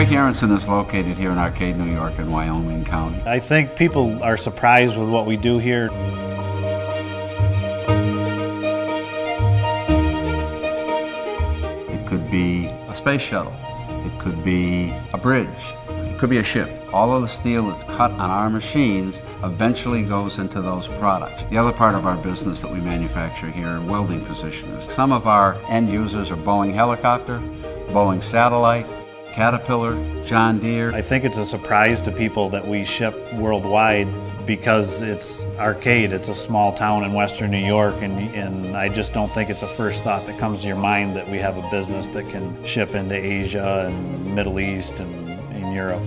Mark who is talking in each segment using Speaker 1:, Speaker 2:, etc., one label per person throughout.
Speaker 1: Koike Aronson is located here in Arcade, New York in Wyoming County.
Speaker 2: I think people are surprised with what we do here.
Speaker 1: It could be a space shuttle. It could be a bridge. It could be a ship. All of the steel that's cut on our machines eventually goes into those products. The other part of our business that we manufacture here are welding positioners. Some of our end users are Boeing helicopter, Boeing satellite, Caterpillar, John Deere.
Speaker 2: I think it's a surprise to people that we ship worldwide because it's Arcade. It's a small town in western New York, and I just don't think it's a first thought that comes to your mind that we have a business that can ship into Asia and Middle East and in Europe,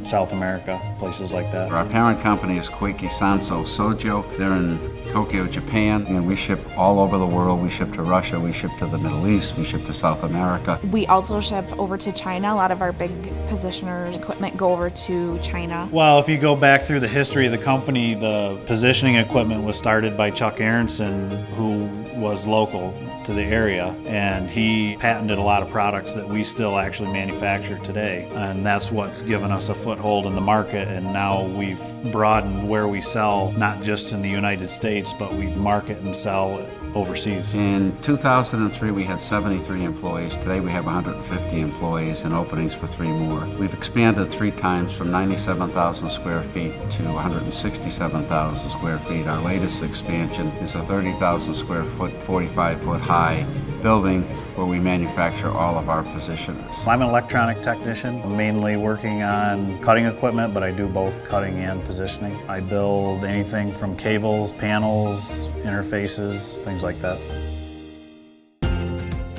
Speaker 2: South America, places like that.
Speaker 1: Our parent company is Koike Aronson Sojo. They're in Tokyo, Japan, and we ship all over the world. We ship to Russia, we ship to the Middle East, we ship to South America.
Speaker 3: We also ship over to China. A lot of our big positioners equipment go over to China.
Speaker 2: Well, if you go back through the history of the company, the positioning equipment was started by Chuck Aronson, who was local to the area, and he patented a lot of products that we still actually manufacture today, and that's what's given us a foothold in the market. And now we've broadened where we sell, not just in the United States, but we market and sell overseas.
Speaker 1: In 2003 we had 73 employees. Today we have 150 employees and openings for 3 more. We've expanded 3 times from 97,000 square feet to 167,000 square feet. Our latest expansion is a 30,000 square foot, 45-foot high building where we manufacture all of our positioners.
Speaker 2: I'm an electronic technician, mainly working on cutting equipment, but I do both cutting and positioning. I build anything from cables, panels, interfaces, things like that.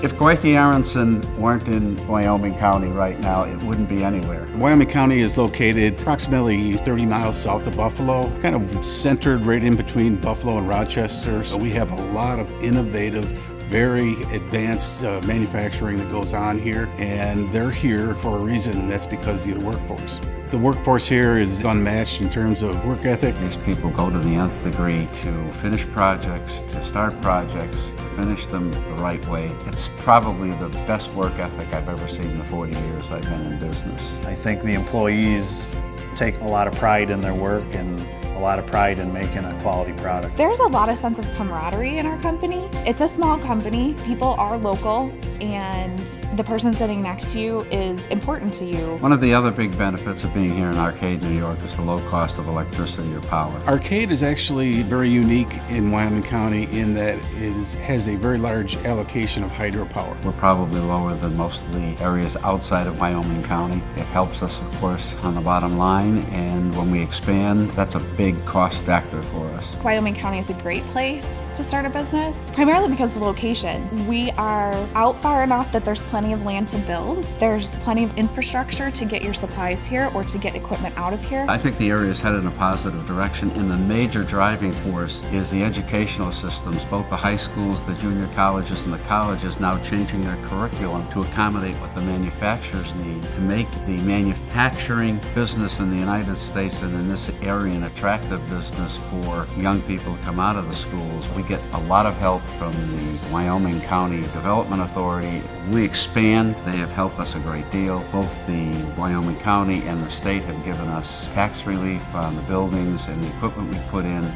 Speaker 1: If Koike Aronson weren't in Wyoming County right now, it wouldn't be anywhere.
Speaker 4: Wyoming County is located approximately 30 miles south of Buffalo, kind of centered right in between Buffalo and Rochester. So we have a lot of innovative, very advanced manufacturing that goes on here, and they're here for a reason, and that's because of the workforce. The workforce here is unmatched in terms of work ethic.
Speaker 1: These people go to the nth degree to finish projects, to start projects, to finish them the right way. It's probably the best work ethic I've ever seen in the 40 years I've been in business.
Speaker 2: I think the employees take a lot of pride in their work and a lot of pride in making a quality product.
Speaker 3: There's a lot of sense of camaraderie in our company. It's a small company, people are local, and the person sitting next to you is important to you.
Speaker 1: One of the other big benefits of being here in Arcade, New York is the low cost of electricity or power.
Speaker 4: Arcade is actually very unique in Wyoming County in that it has a very large allocation of hydropower.
Speaker 1: We're probably lower than most of the areas outside of Wyoming County. It helps us, of course, on the bottom line, and when we expand, that's a big cost factor for us.
Speaker 3: Wyoming County is a great place to start a business, primarily because of the location. We are out far enough that there's plenty of land to build. There's plenty of infrastructure to get your supplies here or to get equipment out of here.
Speaker 1: I think the area is headed in a positive direction, and the major driving force is the educational systems, both the high schools, the junior colleges, and the colleges now changing their curriculum to accommodate what the manufacturers need to make the manufacturing business in the United States and in this area an attractive business for young people to come out of the schools. We get a lot of help from the Wyoming County Development Authority. We expand. They have helped us a great deal. Both the Wyoming County and the state have given us tax relief on the buildings and the equipment we put in.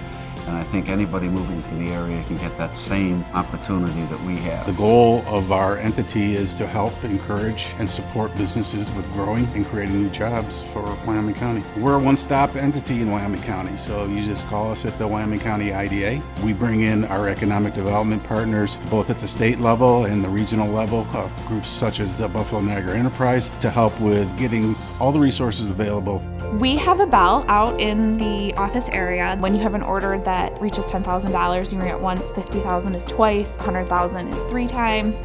Speaker 1: And I think anybody moving to the area can get that same opportunity that we have.
Speaker 4: The goal of our entity is to help encourage and support businesses with growing and creating new jobs for Wyoming County. We're a one-stop entity in Wyoming County, so you just call us at the Wyoming County IDA. We bring in our economic development partners, both at the state level and the regional level, groups such as the Buffalo Niagara Enterprise, to help with getting all the resources available.
Speaker 3: We have a bell out in the office area. When you have an order that reaches $10,000, you ring it once, $50,000 is twice, $100,000 is 3 times.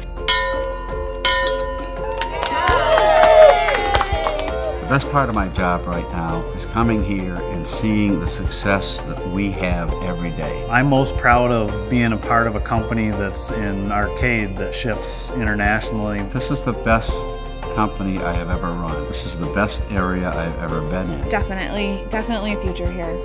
Speaker 1: The best part of my job right now is coming here and seeing the success that we have every day.
Speaker 2: I'm most proud of being a part of a company that's in Arcade that ships internationally.
Speaker 1: This is the best company I have ever run. This is the best area I've ever been in.
Speaker 3: Definitely a future here.